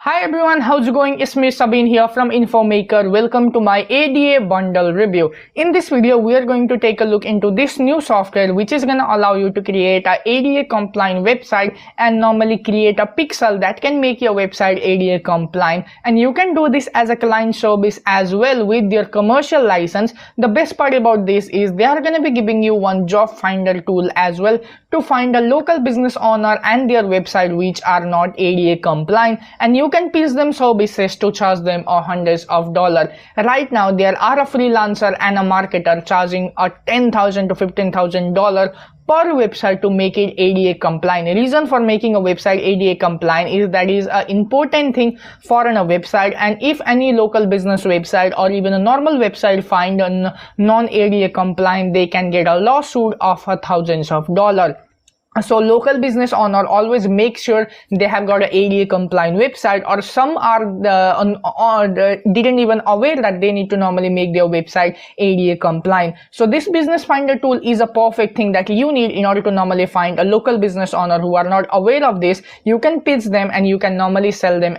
Hi everyone, how's it going? It's me Sabeen here from InfoMaker. Welcome to my ADA bundle review. In this video, we are going to take a look into this new software which is going to allow you to create a ADA compliant website and normally create a pixel that can make your website ADA compliant. And you can do this as a client service as well with your commercial license. The best part about this is they are going to be giving you one job finder tool as well to find a local business owner and their website which are not ADA compliant, and you can pitch them services to charge them hundreds of dollars. Right now there are a freelancer and a marketer charging a $10,000 to $15,000 per website to make it ADA compliant. The reason for making a website ADA compliant is that is an important thing for a website, and if any local business website or even a normal website find a non-ADA compliant, they can get a lawsuit of thousands of dollars. So local business owner always make sure they have got an ADA compliant website, or some are didn't even aware that they need to normally make their website ADA compliant. So this business finder tool is a perfect thing that you need in order to normally find a local business owner who are not aware of this. You can pitch them and you can normally sell them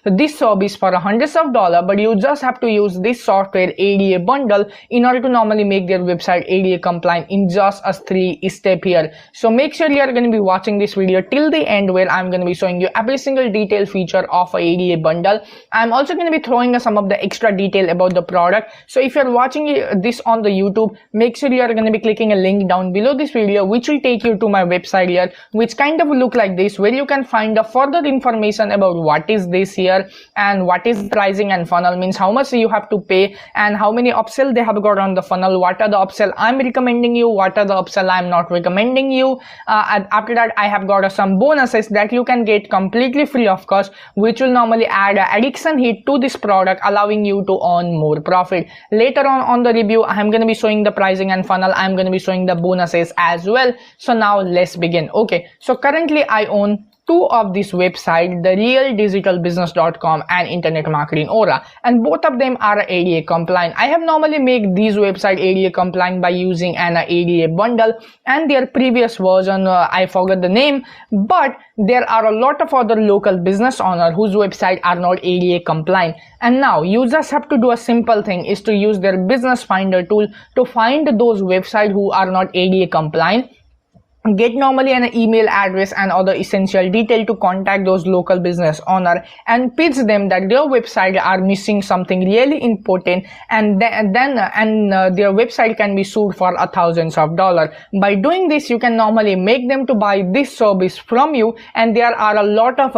this service for hundreds of dollars, but you just have to use this software ADA bundle in order to normally make their website ADA compliant in just a 3-step here. So make sure you are going to be watching this video till the end, where I'm going to be showing you every single detail feature of a ADA bundle. I'm also going to be throwing some of the extra detail about the product. So if you're watching this on the YouTube, make sure you are going to be clicking a link down below this video which will take you to my website here, which kind of look like this, where you can find the further information about what is this here and what is pricing and funnel, means how much you have to pay and how many upsell they have got on the funnel, what are the upsell I'm recommending you, what are the upsell I'm not recommending you. And after that I have got some bonuses that you can get completely free of cost, which will normally add an addiction hit to this product, allowing you to earn more profit. Later on the review, I am going to be showing the pricing and funnel. I am going to be showing the bonuses as well. So now let's begin. Okay, so currently I own two of these websites, the realdigitalbusiness.com and Internet Marketing Aura, and both of them are ADA compliant. I have normally made these websites ADA compliant by using an ADA bundle, and their previous version I forgot the name, but there are a lot of other local business owners whose websites are not ADA compliant. And now you just have to do a simple thing, is to use their business finder tool to find those websites who are not ADA compliant, get normally an email address and other essential detail to contact those local business owner and pitch them that their website are missing something really important, and then their website can be sued for thousands of dollars. By doing this, you can normally make them to buy this service from you, and there are a lot of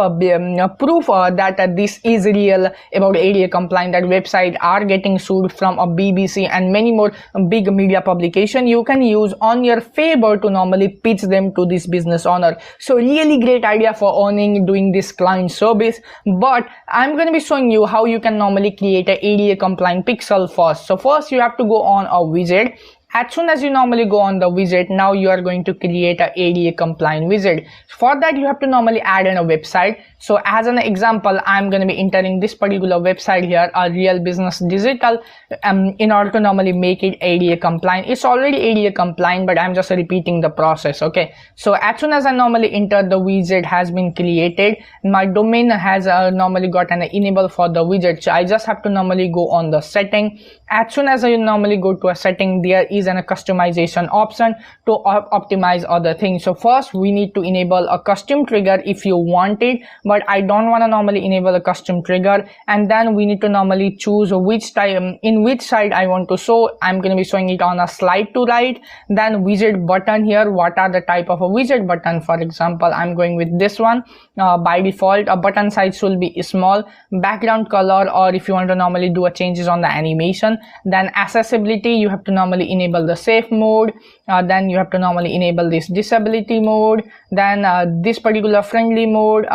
proof that this is real about ADA compliant, that website are getting sued from a BBC and many more big media publication you can use on your favor to normally pitch them to this business owner. So really great idea for earning doing this client service, but I'm going to be showing you how you can normally create a ADA compliant pixel first. So first you have to go on a widget. As soon as you normally go on the widget, now you are going to create a ADA compliant widget. For that you have to normally add in a website. So as an example, I'm going to be entering this particular website here, a Real Business Digital, in order to normally make it ADA compliant. It's already ADA compliant, but I'm just repeating the process. Okay, so as soon as I normally enter, the widget has been created. My domain has normally got an enable for the widget, so I just have to normally go on the setting. As soon as I normally go to a setting, there is a customization option to optimize other things. So first we need to enable a custom trigger if you want it, but I don't want to normally enable a custom trigger. And then we need to normally choose which time, in which side I want to show. I'm going to be showing it on a slide to right. Then widget button here, what are the type of a widget button? For example, I'm going with this one. By default a button size should be small, background color, or if you want to normally do a changes on the animation. Then accessibility, you have to normally enable the safe mode. Then you have to normally enable this disability mode, then this particular friendly mode,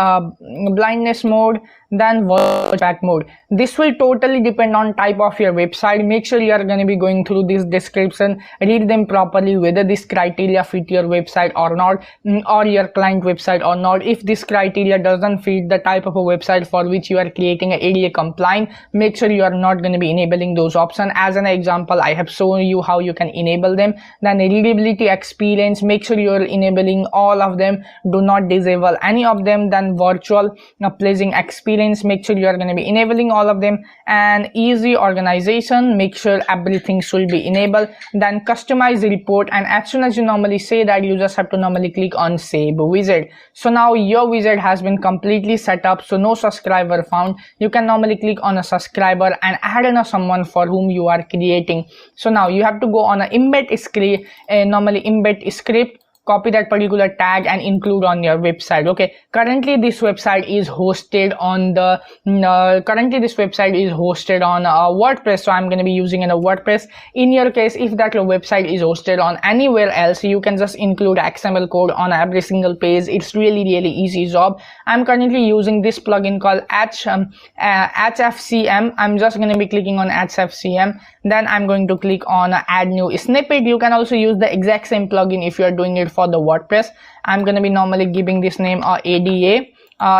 blindness mode, then voice back mode. This will totally depend on type of your website. Make sure you are going to be going through this description, read them properly, whether this criteria fit your website or not, or your client website or not. If this criteria doesn't fit the type of a website for which you are creating a ADA compliant, make sure you are not going to be enabling those options. As an example, I have shown you how you can can enable them. Then readability, experience, make sure you're enabling all of them, do not disable any of them. Then virtual pleasing experience, make sure you're going to be enabling all of them. And easy organization, make sure everything should be enabled. Then customize the report, and as soon as you normally say that, you just have to normally click on save wizard. So now your wizard has been completely set up, so no subscriber found. You can normally click on a subscriber and add in a someone for whom you are creating. So now you have to go on a embed script, normally embed script, copy that particular tag and include on your website. Okay, currently this website is hosted on the WordPress, so I'm going to be using a WordPress. In your case, if that website is hosted on anywhere else, you can just include XML code on every single page. It's really easy job. I'm currently using this plugin called HFCM. I'm just going to be clicking on HFCM. Then I'm going to click on add new snippet. You can also use the exact same plugin if you are doing it for the WordPress. I'm going to be normally giving this name ADA.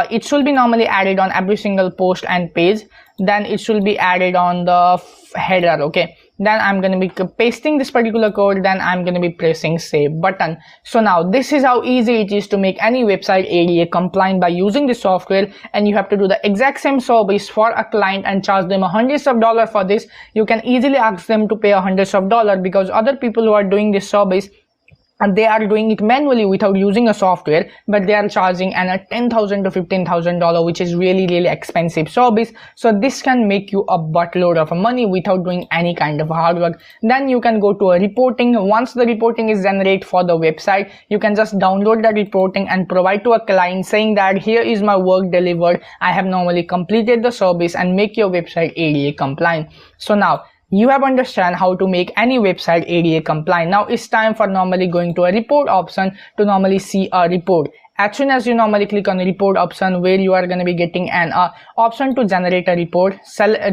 It should be normally added on every single post and page. Then it should be added on the header. Okay, then I'm going to be pasting this particular code. Then I'm going to be pressing save button. So now this is how easy it is to make any website ADA compliant by using the software. And you have to do the exact same service for a client and charge them hundreds of dollars for this. You can easily ask them to pay hundreds of dollars, because other people who are doing this service, and they are doing it manually without using a software, but they are charging an $10,000 to $15,000, which is really expensive service. So this can make you a buttload of money without doing any kind of hard work. Then you can go to a reporting. Once the reporting is generated for the website, you can just download the reporting and provide to a client saying that here is my work delivered, I have normally completed the service, and make your website ADA compliant. So now you have understand how to make any website ADA compliant. Now it's time for normally going to a report option to normally see a report. As soon as you normally click on the report option, where you are going to be getting an option to generate a report,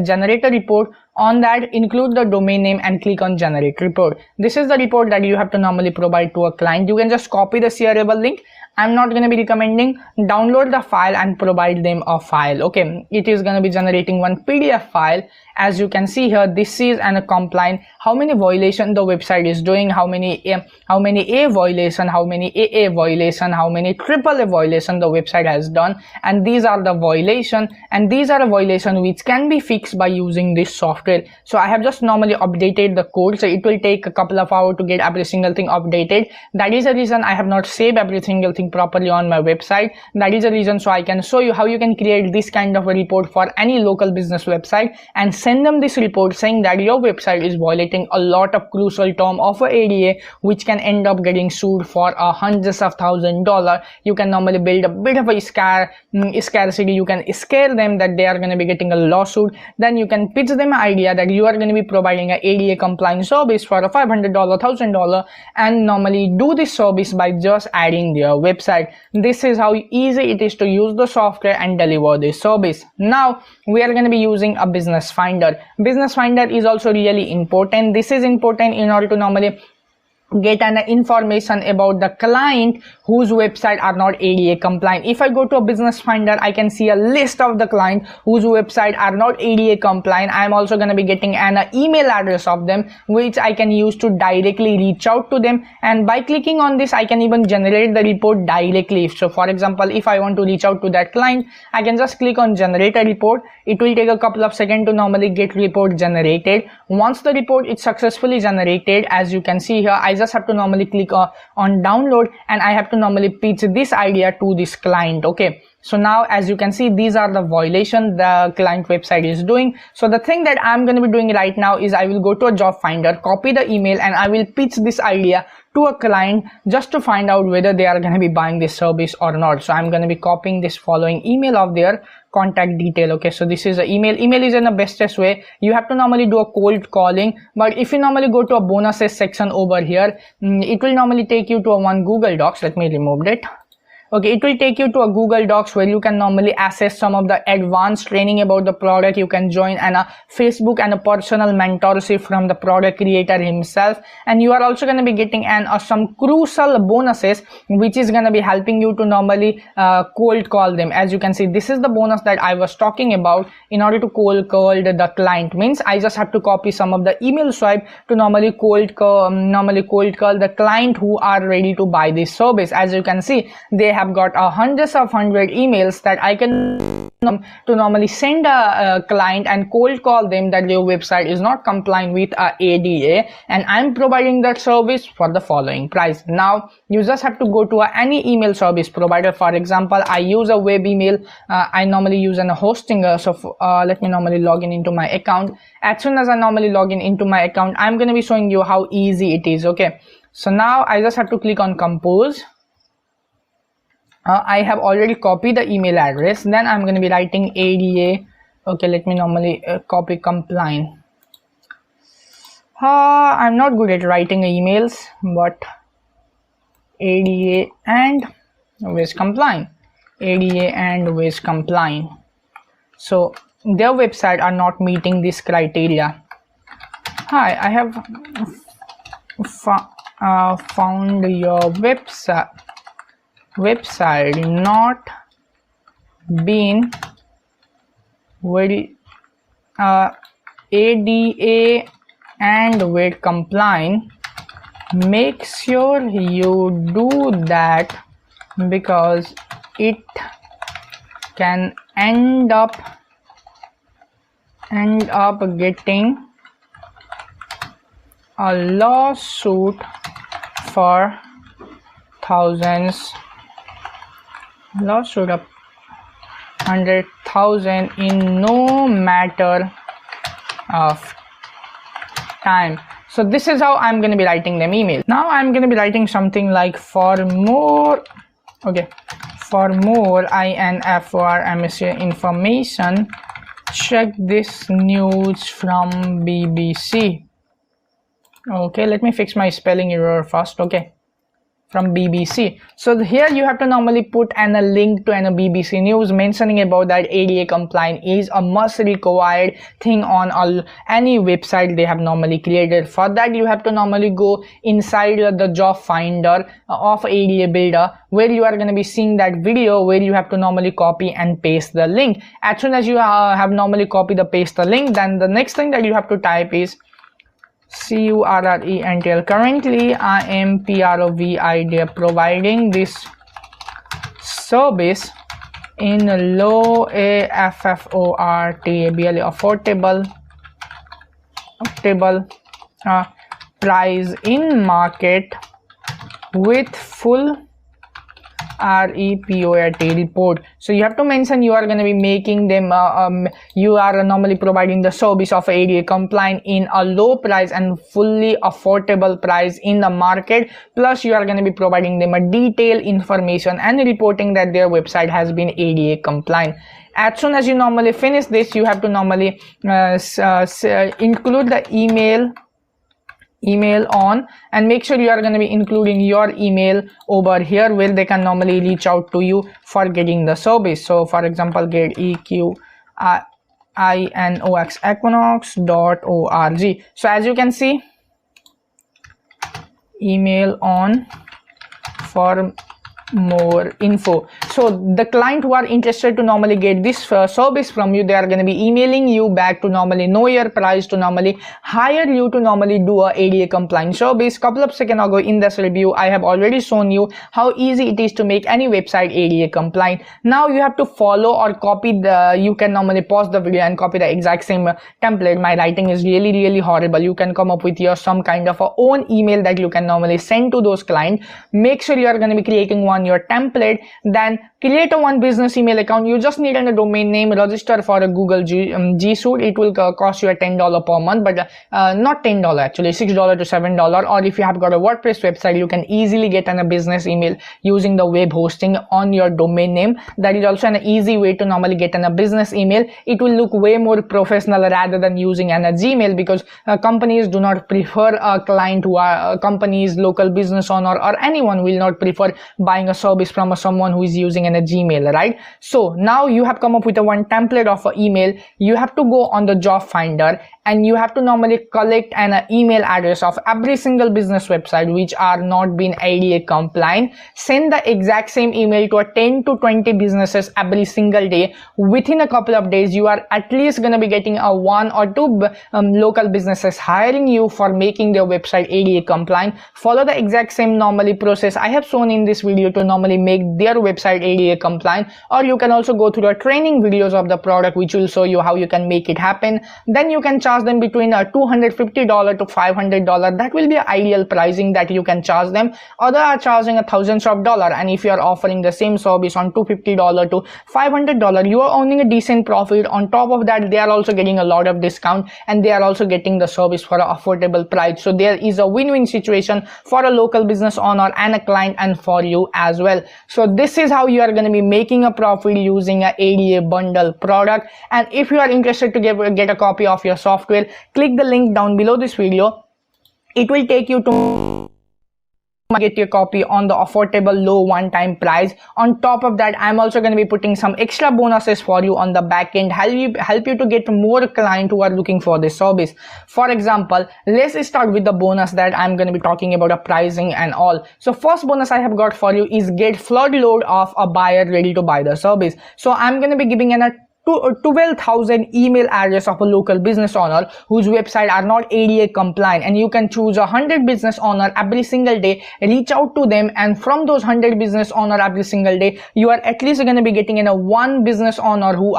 generate a report. On that, include the domain name and click on generate report. This is the report that you have to normally provide to a client. You can just copy the shareable link. I'm not going to be recommending. Download the file and provide them a file. Okay, it is going to be generating one PDF file. As you can see here, this is an compliant, how many violation the website is doing, how many A violation, how many AA violation, how many AAA violation the website has done, and these are the violation, and these are a violation which can be fixed by using this software. So I have just normally updated the code, so it will take a couple of hours to get every single thing updated. That is the reason I have not saved every single thing properly on my website. That is the reason, so I can show you how you can create this kind of a report for any local business website and send them this report saying that your website is violating a lot of crucial term of a ADA, which can end up getting sued for hundreds of $1,000s. You can normally build a bit of a scarcity. You can scare them that they are going to be getting a lawsuit. Then you can pitch them an idea that you are going to be providing an ADA compliant service for a $500, $1,000, and normally do this service by just adding their website. This is how easy it is to use the software and deliver this service. Now we are going to be using a business finder. Business finder is also really important. This is important in order to normally get an information about the client whose website are not ADA compliant. If I go to a business finder, I can see a list of the client whose website are not ADA compliant. I am also going to be getting an email address of them, which I can use to directly reach out to them. And by clicking on this, I can even generate the report directly. So for example, if I want to reach out to that client, I can just click on generate a report. It will take a couple of seconds to normally get report generated. Once the report is successfully generated, as you can see here, I just have to normally click on download, and I have to normally pitch this idea to this client. Okay, so now as you can see, these are the violation the client website is doing. So the thing that I'm going to be doing right now is I will go to a job finder, copy the email, and I will pitch this idea to a client just to find out whether they are going to be buying this service or not. So I'm going to be copying this following email of their contact detail. Okay, so this is an email. Email is in the bestest way. You have to normally do a cold calling, but if you normally go to a bonuses section over here, it will normally take you to a one Google Docs. Let me remove it. Okay, it will take you to a Google Docs where you can normally access some of the advanced training about the product. You can join a Facebook and a personal mentorship from the product creator himself, and you are also going to be getting some crucial bonuses which is going to be helping you to normally cold call them. As you can see, this is the bonus that I was talking about. In order to cold call the client, means I just have to copy some of the email swipe to normally cold call the client who are ready to buy this service. As you can see, they have got hundreds of emails that I can to normally send a client and cold call them that your website is not compliant with ADA, and I'm providing that service for the following price. Now you just have to go to any email service provider. For example, I use a web email. I normally use a hosting. Let me normally log in into my account. As soon as I normally log in into my account, I'm going to be showing you how easy it is. Okay, so now I just have to click on compose. I have already copied the email address. Then I'm going to be writing ADA. Okay, let me normally copy compliant. I'm not good at writing emails, but ADA and with compliant. ADA and with compliant. So their website are not meeting this criteria. Hi, I have found your website not been very ADA and with compliant. Make sure you do that because it can end up getting a lawsuit for thousands, lawsuit of 100,000 in no matter of time. So this is how I'm going to be writing them email. Now I'm going to be writing something like for more, okay, for more INFOR MSA information, check this news from BBC. Okay, let me fix my spelling error first. Okay, from BBC. So here you have to normally put a link to a BBC News mentioning about that ADA compliant is a must required thing on any website they have normally created. For that you have to normally go inside the job finder of ADA Builder, where you are going to be seeing that video where you have to normally copy and paste the link. As soon as you have normally copied the paste the link, then the next thing that you have to type is CURRENTL. Currently I am PROVID providing this service in low affordable price in market with full report report. So you have to mention you are going to be making them you are normally providing the service of ADA compliant in a low price and fully affordable price in the market, plus you are going to be providing them a detailed information and reporting that their website has been ADA compliant. As soon as you normally finish this, you have to normally include the email on, and make sure you are going to be including your email over here where they can normally reach out to you for getting the service. So for example, get equinox.org. So as you can see, email on for more info. So the client who are interested to normally get this service from you, they are going to be emailing you back to normally know your price, to normally hire you to normally do a ADA compliant service. Couple of seconds ago in this review, I have already shown you how easy it is to make any website ADA compliant. Now you have to follow or copy you can normally pause the video and copy the exact same template. My writing is really horrible. You can come up with your some kind of own email that you can normally send to those clients. Make sure you are going to be creating your template, then create a one business email account. You just need a domain name, register for a Google G Suite. It will cost you a $10 per month, but not $10 actually, $6 to $7. Or if you have got a WordPress website, you can easily get a business email using the web hosting on your domain name. That is also an easy way to normally get a business email. It will look way more professional rather than using a Gmail, because companies do not prefer a client who are companies, local business owner or anyone will not prefer buying a service from someone who is using a Gmail, right? So now you have come up with a one template of an email. You have to go on the job finder and you have to normally collect an email address of every single business website which are not being ADA compliant. Send the exact same email to a 10 to 20 businesses every single day. Within a couple of days, you are at least going to be getting a 1 or 2 local businesses hiring you for making their website ADA compliant. Follow the exact same normally process I have shown in this video to normally make their website ADA compliant, or you can also go through the training videos of the product which will show you how you can make it happen. Then you can charge them between $250 to $500. That will be ideal pricing that you can charge them. Others are charging thousands of dollars, and if you are offering the same service on $250 to $500, you are earning a decent profit. On top of that, they are also getting a lot of discount and they are also getting the service for an affordable price. So there is a win-win situation for a local business owner and a client and for you as well. So this is how you are going to be making a profit using an ADA bundle product. And if you are interested to get a copy of your software, click the link down below this video. It will take you to get your copy on the affordable low one-time price. On top of that, I'm also going to be putting some extra bonuses for you on the back end, help you to get more clients who are looking for this service. For example, let's start with the bonus that I'm going to be talking about, a pricing and all. So first bonus I have got for you is get flood load of a buyer ready to buy the service. So I'm going to be giving a 12,000 email address of a local business owner whose website are not ADA compliant, and you can choose 100 business owner every single day, reach out to them, and from those 100 business owner every single day, you are at least going to be getting in a one business owner who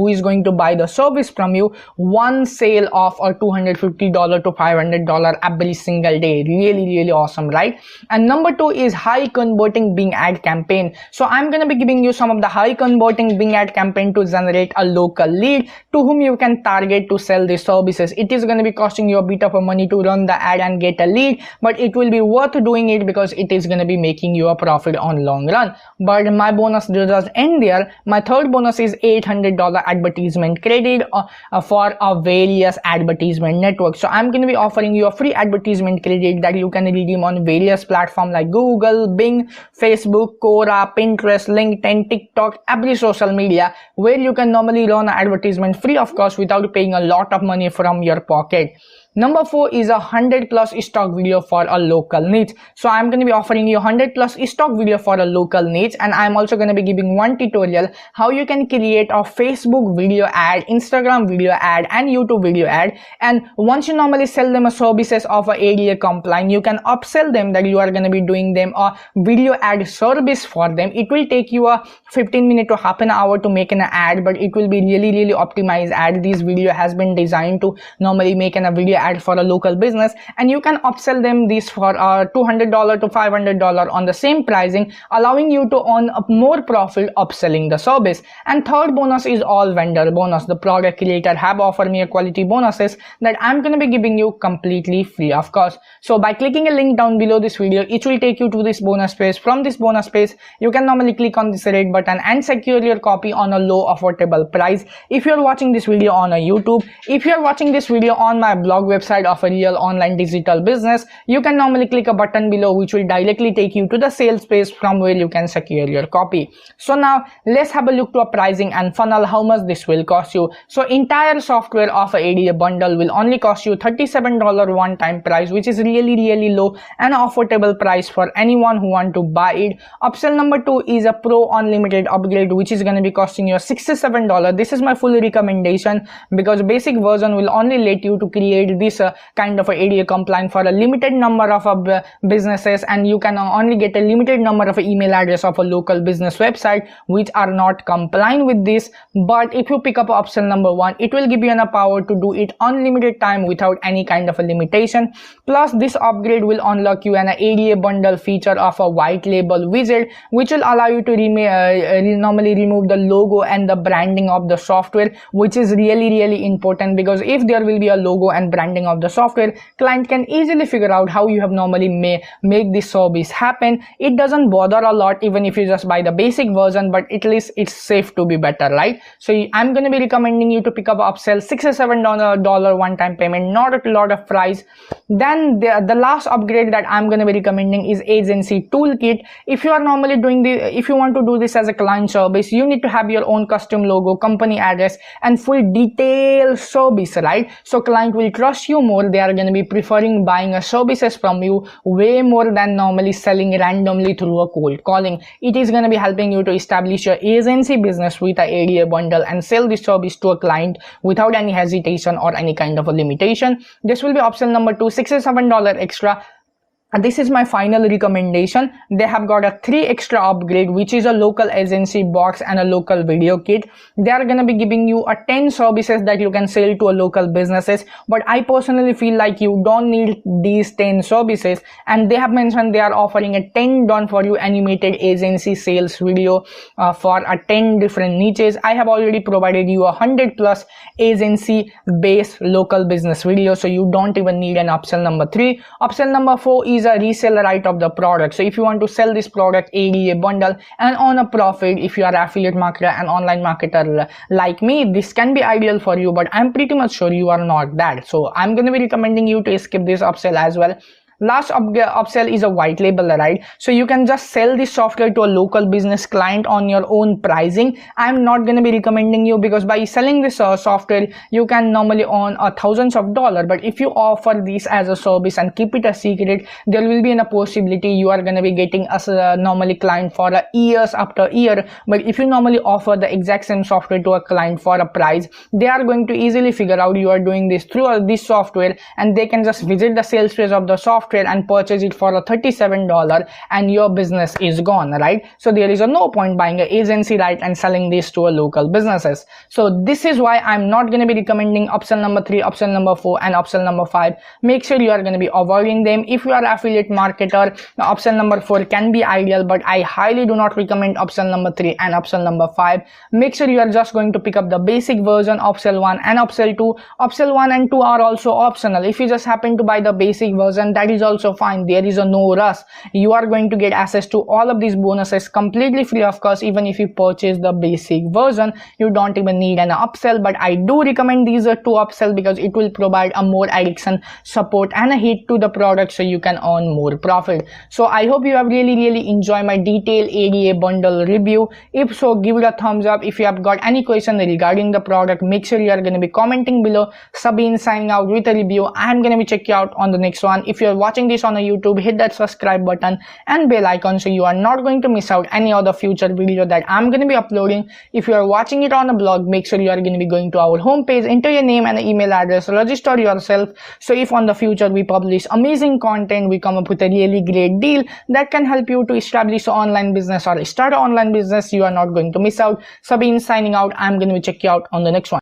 is going to buy the service from you, one sale of a $250 to $500 every single day. Really awesome, right? And number 2 is high converting Bing ad campaign. So I'm going to be giving you some of the high converting Bing ad campaign to generate a local lead to whom you can target to sell the services. It is going to be costing you a bit of money to run the ad and get a lead, but it will be worth doing it because it is going to be making you a profit on long run. But my bonus doesn't end there. My third bonus is $800 advertisement credit for a various advertisement networks. So I'm going to be offering you a free advertisement credit that you can redeem on various platforms like Google, Bing, Facebook, Quora, Pinterest, LinkedIn, TikTok, every social media where you can normally run an advertisement free of cost without paying a lot of money from your pocket. Number 4 is 100 plus stock video for a local niche. So I'm going to be offering you 100 plus stock video for a local niche, and I'm also going to be giving one tutorial how you can create a Facebook video ad, Instagram video ad, and YouTube video ad. And once you normally sell them a services of a ADA compliant, you can upsell them that you are going to be doing them a video ad service for them. It will take you a 15 minutes to half an hour to make an ad, but it will be really optimized ad. This video has been designed to normally make a video ad for a local business, and you can upsell them this for $200 to $500 on the same pricing, allowing you to earn more profit upselling the service. And third bonus is all vendor bonus. The product creator have offered me a quality bonuses that I'm going to be giving you completely free of cost. So by clicking a link down below this video, it will take you to this bonus page. From this bonus page, you can normally click on this red button and secure your copy on a low affordable price. If you're watching this video on a YouTube, if you're watching this video on my blog website of a real online digital business, you can normally click a button below which will directly take you to the sales page from where you can secure your copy. So now let's have a look to a pricing and funnel, how much this will cost you. So entire software of a ADA bundle will only cost you $37 one-time price, which is really low and affordable price for anyone who want to buy it. Upsell number 2 is a Pro Unlimited upgrade, which is going to be costing you $67. This is my full recommendation because basic version will only let you to create this kind of a ADA compliant for a limited number of businesses, and you can only get a limited number of email address of a local business website which are not compliant with this. But if you pick up option number 1, it will give you enough power to do it unlimited time without any kind of a limitation. Plus this upgrade will unlock you an ADA bundle feature of a white label widget which will allow you to normally remove the logo and the branding of the software, which is really important, because if there will be a logo and branding understanding of the software, client can easily figure out how you have normally make this service happen. It doesn't bother a lot even if you just buy the basic version, but at least it's safe to be better, right? So I'm going to be recommending you to pick up upsell $67 one-time payment, not a lot of price. Then the last upgrade that I'm going to be recommending is Agency Toolkit. If you are normally if you want to do this as a client service, you need to have your own custom logo, company address, and full detailed service, right? So client will trust you more. They are going to be preferring buying a services from you way more than normally selling randomly through a cold calling. It is going to be helping you to establish your agency business with a ADA bundle and sell this service to a client without any hesitation or any kind of a limitation. This will be option number 2, $67 extra. And this is my final recommendation. They have got a 3 extra upgrade, which is a local agency box and a local video kit. They are going to be giving you a 10 services that you can sell to a local businesses, but I personally feel like you don't need these 10 services, and they have mentioned they are offering a 10 done for you animated agency sales video for a 10 different niches. I have already provided you 100 plus agency based local business videos, so you don't even need an upsell number 3. Upsell number 4 is a resale right of the product. So if you want to sell this product ADA bundle and earn a profit, if you are affiliate marketer and online marketer like me, this can be ideal for you, but I'm pretty much sure you are not that. So I'm going to be recommending you to skip this upsell as well. Last upsell is a white label, right? So you can just sell this software to a local business client on your own pricing. I'm not going to be recommending you, because by selling this software you can normally earn thousands of dollars, but if you offer this as a service and keep it a secret, there will be a possibility you are going to be getting as a normally client for years after year. But if you normally offer the exact same software to a client for a price, they are going to easily figure out you are doing this through this software, and they can just visit the sales page of the software and purchase it for a $37 and your business is gone, right? So there is no point buying an agency right and selling this to a local businesses. So this is why I'm not going to be recommending upsell number 3, upsell number 4 and upsell number 5. Make sure you are going to be avoiding them. If you are affiliate marketer, the upsell number 4 can be ideal, but I highly do not recommend upsell number 3 and upsell number 5. Make sure you are just going to pick up the basic version, upsell 1 and upsell 2. Upsell 1 and 2 are also optional. If you just happen to buy the basic version, that is also fine. There is no rush. You are going to get access to all of these bonuses completely free of cost. Even if you purchase the basic version, you don't even need an upsell, but I do recommend these 2 upsell because it will provide a more addiction support and a hit to the product, so you can earn more profit. So I hope you have really enjoyed my detailed ADA bundle review. If so, give it a thumbs up. If you have got any question regarding the product, make sure you are going to be commenting below. Sabeen signing out with a review. I'm going to be checking you out on the next one. If you are watching this on a YouTube, hit that subscribe button and bell icon so you are not going to miss out any other future video that I'm going to be uploading. If you are watching it on a blog, make sure you are going to be going to our homepage, enter your name and email address, register yourself. So if on the future we publish amazing content, we come up with a really great deal that can help you to establish an online business or start an online business, you are not going to miss out. Sabeen signing out. I'm going to check you out on the next one.